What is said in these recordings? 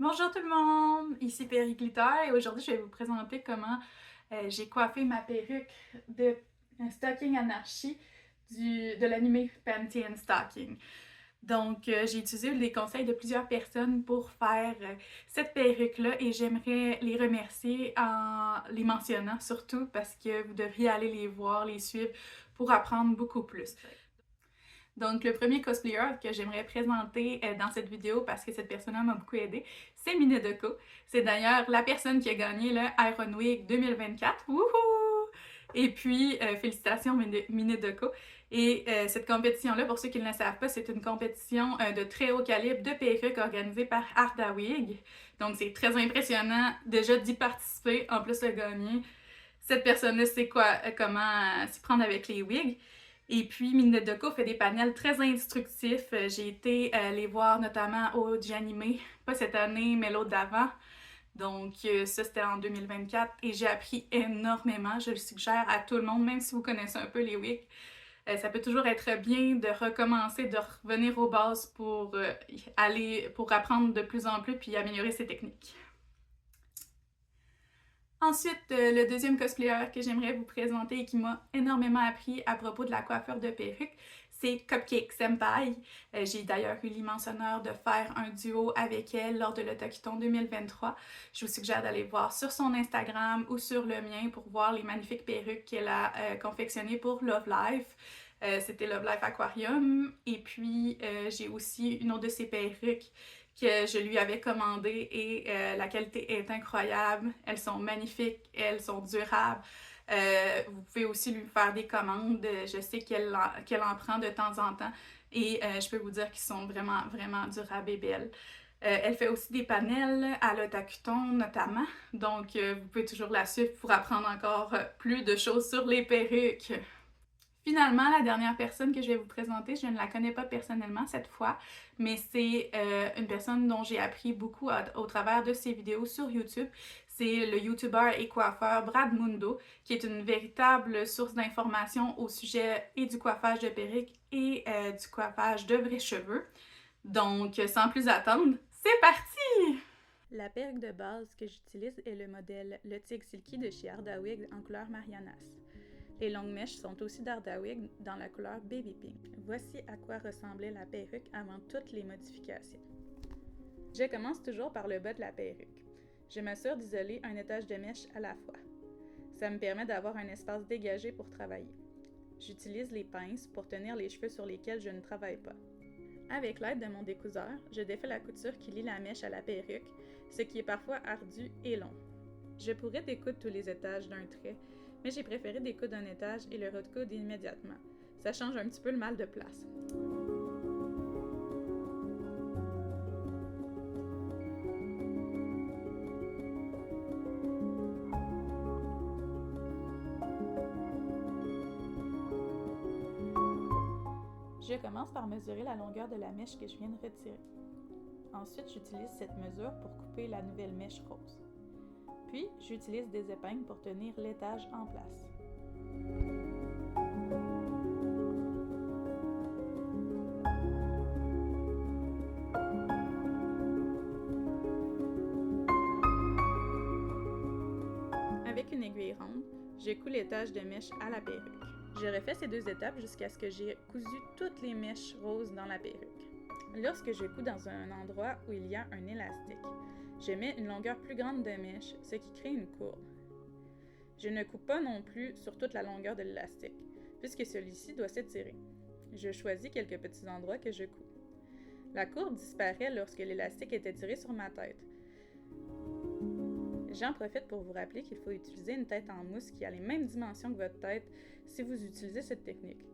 Bonjour tout le monde, ici Perry Glitter et aujourd'hui je vais vous présenter comment j'ai coiffé ma perruque de Stocking Anarchy de l'anime Panty and Stocking. Donc j'ai utilisé les conseils de plusieurs personnes pour faire cette perruque-là et j'aimerais les remercier en les mentionnant surtout parce que vous devriez aller les voir, les suivre pour apprendre beaucoup plus. Donc, le premier cosplayer que j'aimerais présenter dans cette vidéo, parce que cette personne-là m'a beaucoup aidé, c'est Minedoko. C'est d'ailleurs la personne qui a gagné le Iron Week 2024. Wouhou! Et puis, félicitations Minedoko. Et cette compétition-là, pour ceux qui ne le savent pas, c'est une compétition de très haut calibre de perruques organisée par Arda Wig. Donc, c'est très impressionnant déjà d'y participer, en plus de gagner. Cette personne-là sait quoi, comment s'y prendre avec les wigs. Et puis, Minedoko fait des panels très instructifs. J'ai été les voir notamment au Gianime, pas cette année, mais l'autre d'avant. Donc, ça, c'était en 2024 et j'ai appris énormément. Je le suggère à tout le monde, même si vous connaissez un peu les wigs. Ça peut toujours être bien de recommencer, de revenir aux bases pour apprendre de plus en plus puis améliorer ses techniques. Ensuite, le deuxième cosplayer que j'aimerais vous présenter et qui m'a énormément appris à propos de la coiffure de perruque, c'est Cupcake Senpai. J'ai d'ailleurs eu l'immense honneur de faire un duo avec elle lors de l'Autokiton 2023. Je vous suggère d'aller voir sur son Instagram ou sur le mien pour voir les magnifiques perruques qu'elle a confectionnées pour Love Life. C'était Love Life Aquarium. Et puis, j'ai aussi une autre de ses perruques que je lui avais commandé et la qualité est incroyable. Elles sont magnifiques, elles sont durables. Vous pouvez aussi lui faire des commandes. Je sais qu'elle en prend de temps en temps et je peux vous dire qu'ils sont vraiment, vraiment durables et belles. Elle fait aussi des panels à l'Otakuton notamment, donc vous pouvez toujours la suivre pour apprendre encore plus de choses sur les perruques. Finalement, la dernière personne que je vais vous présenter, je ne la connais pas personnellement cette fois, mais c'est une personne dont j'ai appris beaucoup au travers de ses vidéos sur YouTube. C'est le YouTuber et coiffeur Brad Mundo, qui est une véritable source d'informations au sujet et du coiffage de perruques et du coiffage de vrais cheveux. Donc, sans plus attendre, c'est parti! La perruque de base que j'utilise est le modèle Le Tigre Silky de chez Arda Wig en couleur Marianas. Les longues mèches sont aussi d'Ardawig dans la couleur Baby Pink. Voici à quoi ressemblait la perruque avant toutes les modifications. Je commence toujours par le bas de la perruque. Je m'assure d'isoler un étage de mèche à la fois. Ça me permet d'avoir un espace dégagé pour travailler. J'utilise les pinces pour tenir les cheveux sur lesquels je ne travaille pas. Avec l'aide de mon découseur, je défais la couture qui lie la mèche à la perruque, ce qui est parfois ardu et long. Je pourrais découdre tous les étages d'un trait, mais j'ai préféré découdre un étage et le recoudre immédiatement. Ça change un petit peu le mal de place. Je commence par mesurer la longueur de la mèche que je viens de retirer. Ensuite, j'utilise cette mesure pour couper la nouvelle mèche rose. Puis, j'utilise des épingles pour tenir l'étage en place. Avec une aiguille ronde, je couds l'étage de mèche à la perruque. Je refais ces deux étapes jusqu'à ce que j'ai cousu toutes les mèches roses dans la perruque. Lorsque je couds dans un endroit où il y a un élastique, je mets une longueur plus grande de mèche, ce qui crée une courbe. Je ne coupe pas non plus sur toute la longueur de l'élastique, puisque celui-ci doit s'étirer. Je choisis quelques petits endroits que je couds. La courbe disparaît lorsque l'élastique est étiré sur ma tête. J'en profite pour vous rappeler qu'il faut utiliser une tête en mousse qui a les mêmes dimensions que votre tête si vous utilisez cette technique.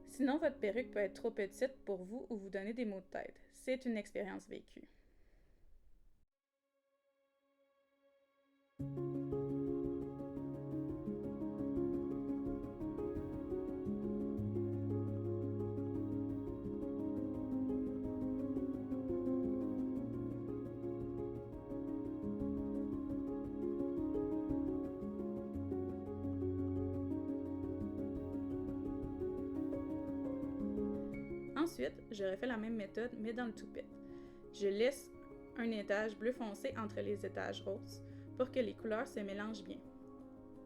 Sinon, votre perruque peut être trop petite pour vous ou vous donner des maux de tête. C'est une expérience vécue. Ensuite, je refais la même méthode, mais dans le toupette. Je laisse un étage bleu foncé entre les étages roses pour que les couleurs se mélangent bien.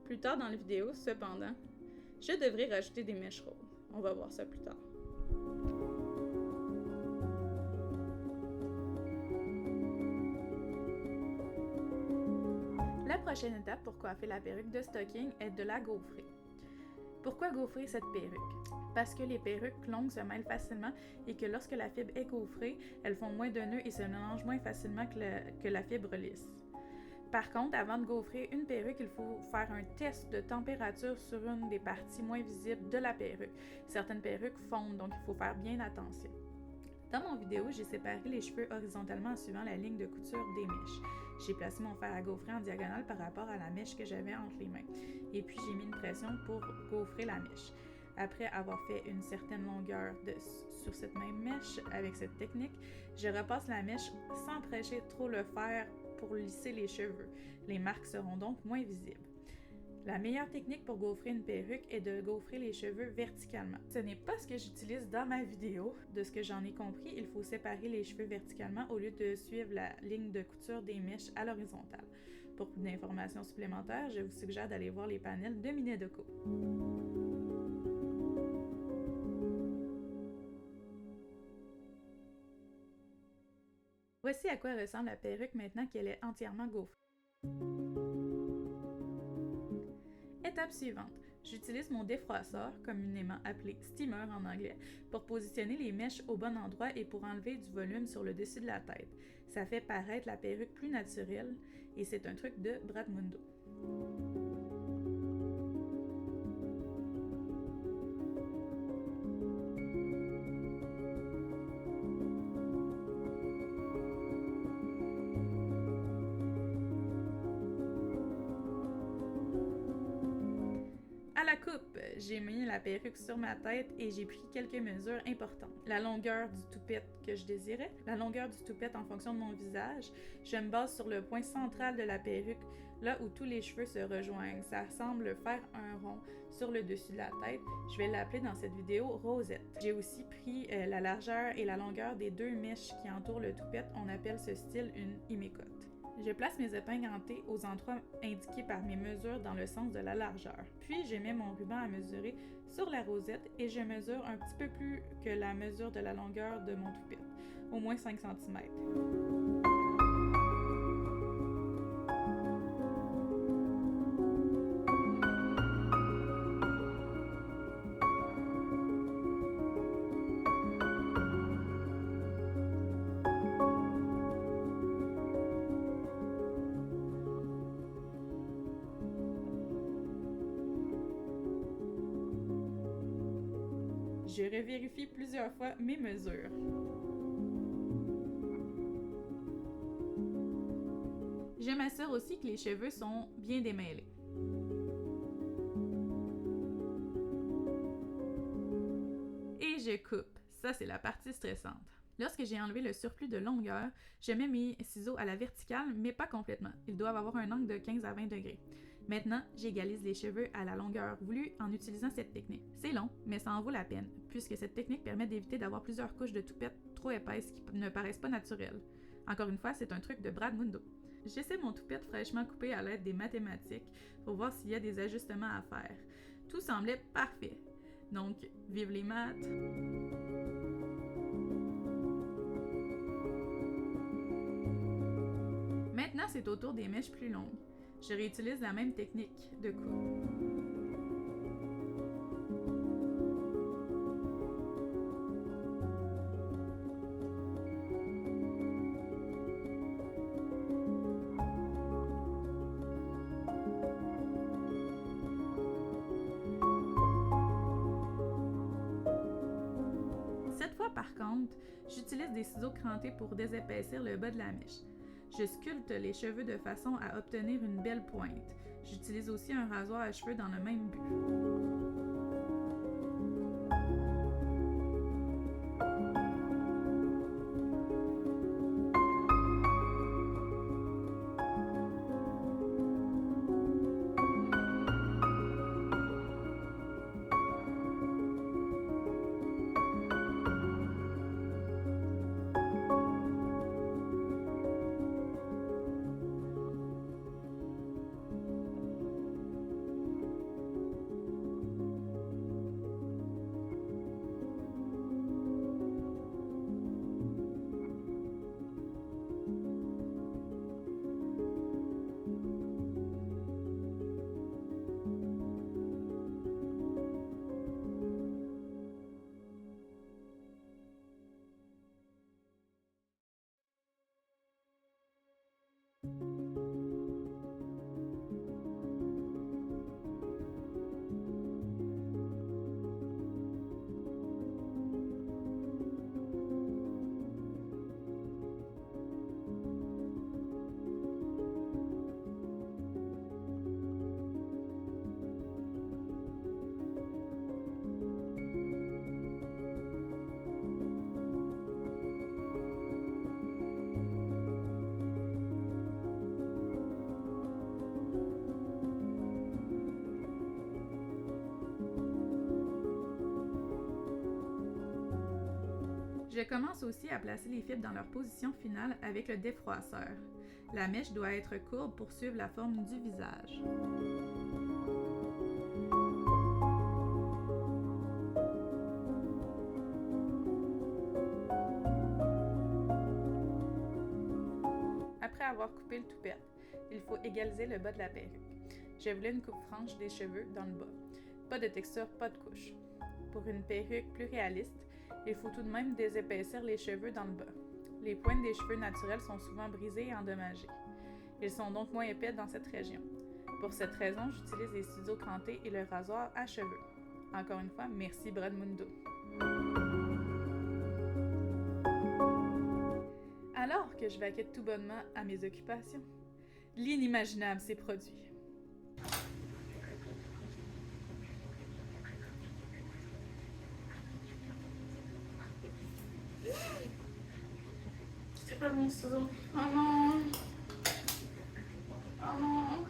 Plus tard dans la vidéo, cependant, je devrais rajouter des mèches roses. On va voir ça plus tard. La prochaine étape pour coiffer la perruque de stocking est de la gaufrer. Pourquoi gaufrer cette perruque? Parce que les perruques longues se mêlent facilement et que lorsque la fibre est gaufrée, elles font moins de nœuds et se mélangent moins facilement que la fibre lisse. Par contre, avant de gaufrer une perruque, il faut faire un test de température sur une des parties moins visibles de la perruque. Certaines perruques fondent, donc il faut faire bien attention. Dans mon vidéo, j'ai séparé les cheveux horizontalement en suivant la ligne de couture des mèches. J'ai placé mon fer à gaufrer en diagonale par rapport à la mèche que j'avais entre les mains. Et puis j'ai mis une pression pour gaufrer la mèche. Après avoir fait une certaine longueur sur cette même mèche avec cette technique, je repasse la mèche sans prêcher trop le fer pour lisser les cheveux. Les marques seront donc moins visibles. La meilleure technique pour gaufrer une perruque est de gaufrer les cheveux verticalement. Ce n'est pas ce que j'utilise dans ma vidéo. De ce que j'en ai compris, il faut séparer les cheveux verticalement au lieu de suivre la ligne de couture des mèches à l'horizontale. Pour plus d'informations supplémentaires, je vous suggère d'aller voir les panels de Minedoco. Voici à quoi ressemble la perruque maintenant qu'elle est entièrement gaufrée. Étape suivante, j'utilise mon défroisseur, communément appelé steamer en anglais, pour positionner les mèches au bon endroit et pour enlever du volume sur le dessus de la tête. Ça fait paraître la perruque plus naturelle et c'est un truc de Bradmundo. À la coupe, j'ai mis la perruque sur ma tête et j'ai pris quelques mesures importantes. La longueur du toupette que je désirais, la longueur du toupette en fonction de mon visage. Je me base sur le point central de la perruque, là où tous les cheveux se rejoignent. Ça semble faire un rond sur le dessus de la tête. Je vais l'appeler dans cette vidéo Rosette. J'ai aussi pris la largeur et la longueur des deux mèches qui entourent le toupette. On appelle ce style une imécote. Je place mes épingles en T aux endroits indiqués par mes mesures dans le sens de la largeur. Puis je mets mon ruban à mesurer sur la rosette et je mesure un petit peu plus que la mesure de la longueur de mon toupette, au moins 5 cm. Je revérifie plusieurs fois mes mesures. Je m'assure aussi que les cheveux sont bien démêlés. Et je coupe. Ça, c'est la partie stressante. Lorsque j'ai enlevé le surplus de longueur, je mets mes ciseaux à la verticale, mais pas complètement. Ils doivent avoir un angle de 15 à 20 degrés. Maintenant, j'égalise les cheveux à la longueur voulue en utilisant cette technique. C'est long, mais ça en vaut la peine, puisque cette technique permet d'éviter d'avoir plusieurs couches de toupette trop épaisses qui ne paraissent pas naturelles. Encore une fois, c'est un truc de Bradmundo. J'essaie mon toupette fraîchement coupé à l'aide des mathématiques pour voir s'il y a des ajustements à faire. Tout semblait parfait. Donc, vive les maths! Maintenant, c'est au tour des mèches plus longues. Je réutilise la même technique de coupe. Cette fois, par contre, j'utilise des ciseaux crantés pour désépaissir le bas de la mèche. Je sculpte les cheveux de façon à obtenir une belle pointe. J'utilise aussi un rasoir à cheveux dans le même but. Je commence aussi à placer les fibres dans leur position finale avec le défroisseur. La mèche doit être courbe pour suivre la forme du visage. Après avoir coupé le toupette, il faut égaliser le bas de la perruque. Je voulais une coupe franche des cheveux dans le bas. Pas de texture, pas de couche. Pour une perruque plus réaliste, il faut tout de même désépaissir les cheveux dans le bas. Les pointes des cheveux naturels sont souvent brisées et endommagées. Ils sont donc moins épais dans cette région. Pour cette raison, j'utilise les ciseaux crantés et le rasoir à cheveux. Encore une fois, merci Bradmundo. Alors que je vaquais tout bonnement à mes occupations, l'inimaginable s'est produit. C'est pas mon ciseau. Oh non! Oh non!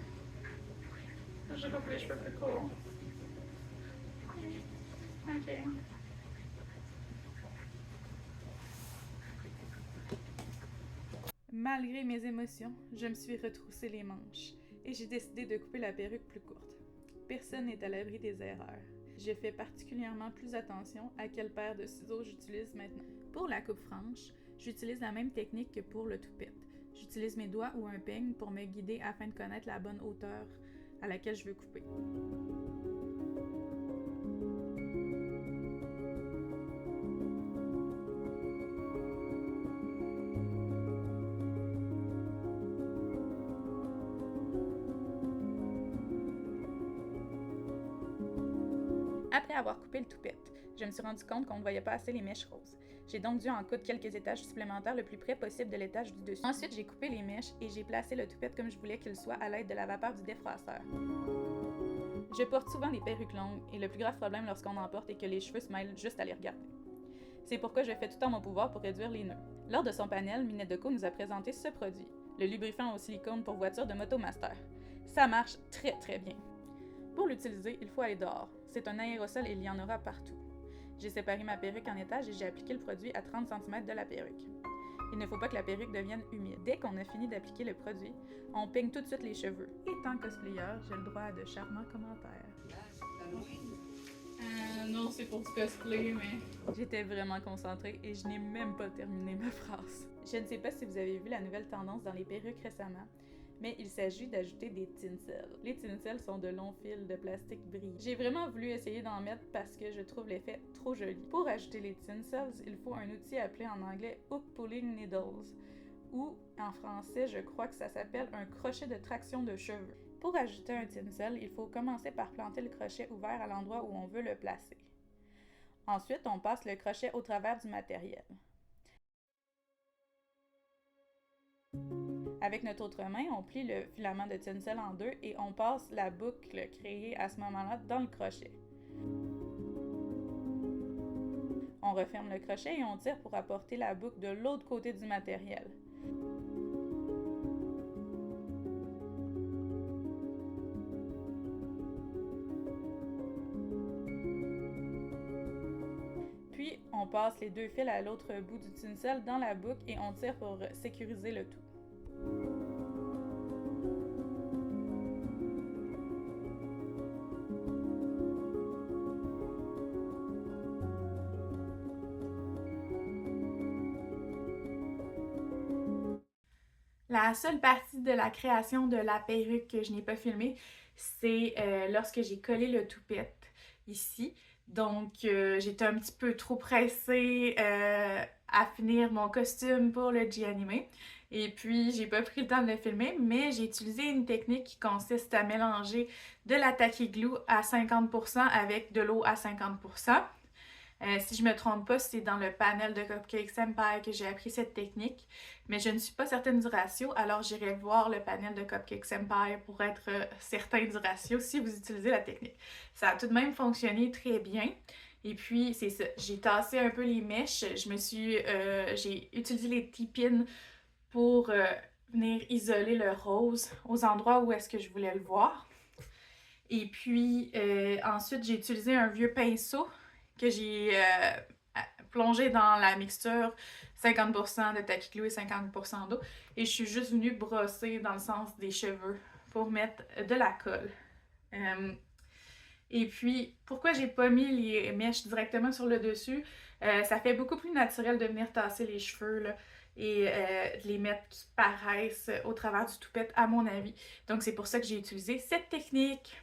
J'ai coupé les cheveux plus courts. Ok. Malgré mes émotions, je me suis retroussé les manches et j'ai décidé de couper la perruque plus courte. Personne n'est à l'abri des erreurs. Je fais particulièrement plus attention à quelle paire de ciseaux j'utilise maintenant. Pour la coupe franche, j'utilise la même technique que pour le toupette. J'utilise mes doigts ou un peigne pour me guider afin de connaître la bonne hauteur à laquelle je veux couper. Après avoir coupé le toupette, je me suis rendu compte qu'on ne voyait pas assez les mèches roses. J'ai donc dû en coudre quelques étages supplémentaires le plus près possible de l'étage du dessus. Ensuite, j'ai coupé les mèches et j'ai placé le toupette comme je voulais qu'il soit à l'aide de la vapeur du défroisseur. Je porte souvent des perruques longues et le plus grave problème lorsqu'on en porte est que les cheveux se mêlent juste à les regarder. C'est pourquoi je fais tout en mon pouvoir pour réduire les nœuds. Lors de son panel, Minette Decaux nous a présenté ce produit, le lubrifiant au silicone pour voiture de Motomaster. Ça marche très bien. Pour l'utiliser, il faut aller dehors. C'est un aérosol et il y en aura partout. J'ai séparé ma perruque en étages et j'ai appliqué le produit à 30 cm de la perruque. Il ne faut pas que la perruque devienne humide. Dès qu'on a fini d'appliquer le produit, on peigne tout de suite les cheveux. Étant cosplayer, j'ai le droit à de charmants commentaires. Non, c'est pour du cosplay, mais... J'étais vraiment concentrée et je n'ai même pas terminé ma phrase. Je ne sais pas si vous avez vu la nouvelle tendance dans les perruques récemment, mais il s'agit d'ajouter des tinsels. Les tinsels sont de longs fils de plastique brillants. J'ai vraiment voulu essayer d'en mettre parce que je trouve l'effet trop joli. Pour ajouter les tinsels, il faut un outil appelé en anglais Hook Pulling Needles, ou en français, je crois que ça s'appelle un crochet de traction de cheveux. Pour ajouter un tinsel, il faut commencer par planter le crochet ouvert à l'endroit où on veut le placer. Ensuite, on passe le crochet au travers du matériel. Avec notre autre main, on plie le filament de tinsel en deux et on passe la boucle créée à ce moment-là dans le crochet. On referme le crochet et on tire pour apporter la boucle de l'autre côté du matériel. Puis, on passe les deux fils à l'autre bout du tinsel dans la boucle et on tire pour sécuriser le tout. La seule partie de la création de la perruque que je n'ai pas filmée, c'est lorsque j'ai collé le toupette ici. Donc, j'étais un petit peu trop pressée à finir mon costume pour le G-Animé. Et puis, j'ai pas pris le temps de le filmer, mais j'ai utilisé une technique qui consiste à mélanger de la tacky glue à 50% avec de l'eau à 50%. Si je me trompe pas, c'est dans le panel de Cupcake Senpai que j'ai appris cette technique, mais je ne suis pas certaine du ratio, alors j'irai voir le panel de Cupcake Senpai pour être certain du ratio si vous utilisez la technique. Ça a tout de même fonctionné très bien. Et puis, c'est ça, j'ai tassé un peu les mèches, j'ai utilisé les T-pins pour venir isoler le rose aux endroits où est-ce que je voulais le voir. Et puis, ensuite, j'ai utilisé un vieux pinceau que j'ai plongé dans la mixture 50% de Tacky Glue et 50% d'eau. Et je suis juste venue brosser dans le sens des cheveux pour mettre de la colle. Et puis, pourquoi j'ai pas mis les mèches directement sur le dessus? Ça fait beaucoup plus naturel de venir tasser les cheveux là, et de les mettre qui paraissent au travers du toupette, à mon avis. Donc, c'est pour ça que j'ai utilisé cette technique.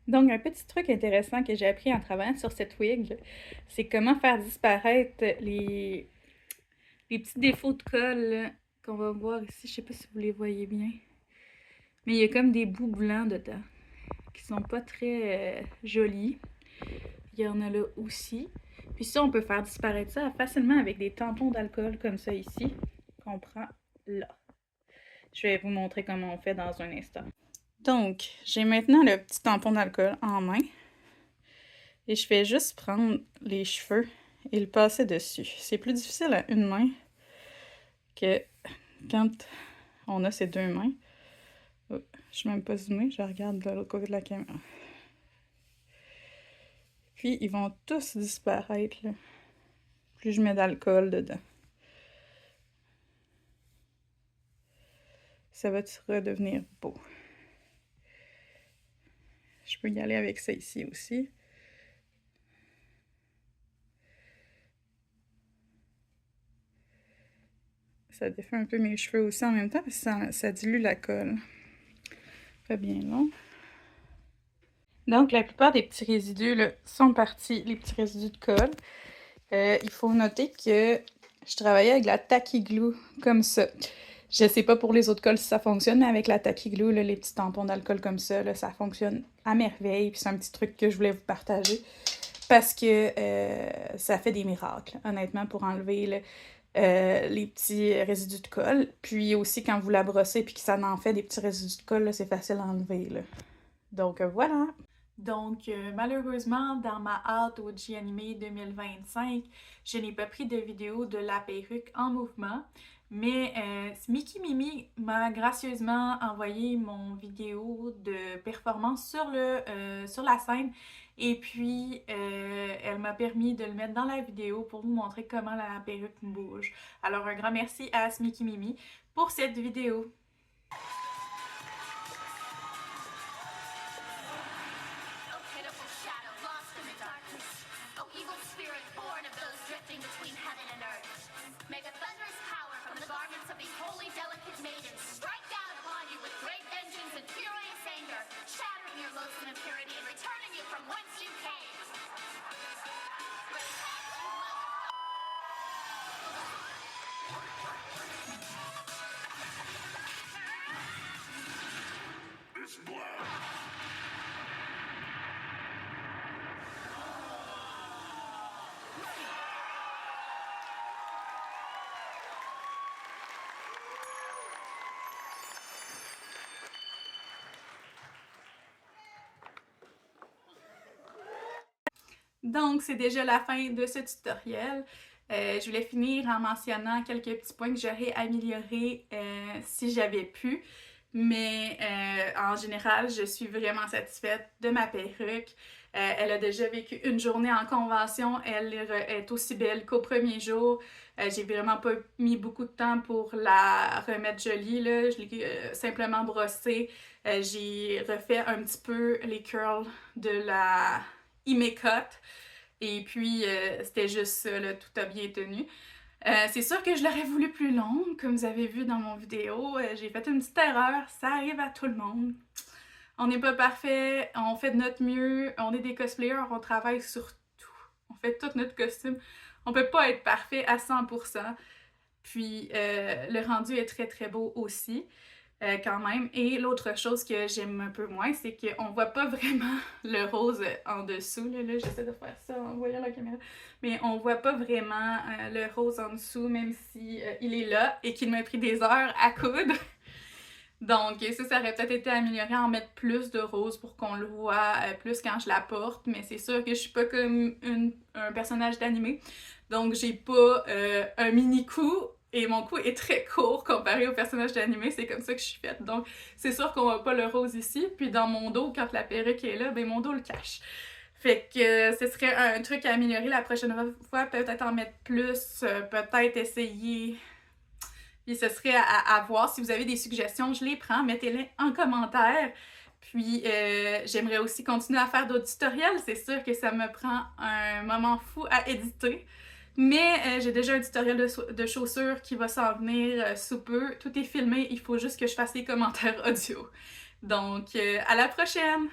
Donc, un petit truc intéressant que j'ai appris en travaillant sur cette wig, c'est comment faire disparaître les petits défauts de colle qu'on va voir ici. Je sais pas si vous les voyez bien. Mais il y a comme des bouts blancs dedans qui sont pas très jolis. Il y en a là aussi. Puis ça, on peut faire disparaître ça facilement avec des tampons d'alcool comme ça ici, qu'on prend là. Je vais vous montrer comment on fait dans un instant. Donc, j'ai maintenant le petit tampon d'alcool en main. Et je vais juste prendre les cheveux et le passer dessus. C'est plus difficile à une main que quand on a ces deux mains. Oh, je suis même pas zoomée, je regarde de l'autre côté de la caméra. Puis, ils vont tous disparaître, là. Plus je mets d'alcool dedans. Ça va redevenir beau. Je peux y aller avec ça ici aussi. Ça défait un peu mes cheveux aussi en même temps parce que ça dilue la colle. Pas bien long. Donc, la plupart des petits résidus là, sont partis, les petits résidus de colle. Il faut noter que je travaillais avec la Tacky Glue comme ça. Je sais pas pour les autres colles si ça fonctionne, mais avec la Tacky Glue, là, les petits tampons d'alcool comme ça, là, ça fonctionne à merveille. Puis c'est un petit truc que je voulais vous partager parce que ça fait des miracles, honnêtement, pour enlever là, les petits résidus de colle. Puis aussi, quand vous la brossez puis que ça en fait des petits résidus de colle, c'est facile à enlever. Là. Donc voilà! Donc, malheureusement, dans ma hâte au G-Anime 2025, je n'ai pas pris de vidéo de la perruque en mouvement, mais Mickey Mimi m'a gracieusement envoyé mon vidéo de performance sur la scène et puis elle m'a permis de le mettre dans la vidéo pour vous montrer comment la perruque bouge. Alors, un grand merci à Mickey Mimi pour cette vidéo. Donc, c'est déjà la fin de ce tutoriel. Je voulais finir en mentionnant quelques petits points que j'aurais améliorés si j'avais pu. Mais en général, je suis vraiment satisfaite de ma perruque. Elle a déjà vécu une journée en convention. Elle est aussi belle qu'au premier jour. J'ai vraiment pas mis beaucoup de temps pour la remettre jolie, là. Je l'ai simplement brossée. J'ai refait un petit peu les curls de la Imecut. Et puis, c'était juste ça, là, tout a bien tenu. C'est sûr que je l'aurais voulu plus longue, comme vous avez vu dans mon vidéo. J'ai fait une petite erreur, ça arrive à tout le monde. On n'est pas parfait, on fait de notre mieux, on est des cosplayers, on travaille sur tout. On fait tout notre costume. On peut pas être parfait à 100%. Puis, le rendu est très très beau aussi. Quand même. Et l'autre chose que j'aime un peu moins, c'est qu'on voit pas vraiment le rose en dessous. Là, j'essaie de faire ça en voyant la caméra. Mais on voit pas vraiment le rose en dessous, même si il est là et qu'il m'a pris des heures à coudre. Donc ça aurait peut-être été amélioré en mettre plus de rose pour qu'on le voit plus quand je la porte. Mais c'est sûr que je suis pas comme un personnage d'animé. Donc j'ai pas un mini coup et mon cou est très court comparé au personnage d'animé, c'est comme ça que je suis faite. Donc, c'est sûr qu'on voit pas le rose ici, puis dans mon dos, quand la perruque est là, ben mon dos le cache. Fait que ce serait un truc à améliorer la prochaine fois, peut-être en mettre plus, peut-être essayer. Puis ce serait à voir. Si vous avez des suggestions, je les prends, mettez-les en commentaire. Puis j'aimerais aussi continuer à faire d'autres tutoriels. C'est sûr que ça me prend un moment fou à éditer. Mais j'ai déjà un tutoriel de chaussures qui va s'en venir sous peu. Tout est filmé, il faut juste que je fasse les commentaires audio. Donc, à la prochaine!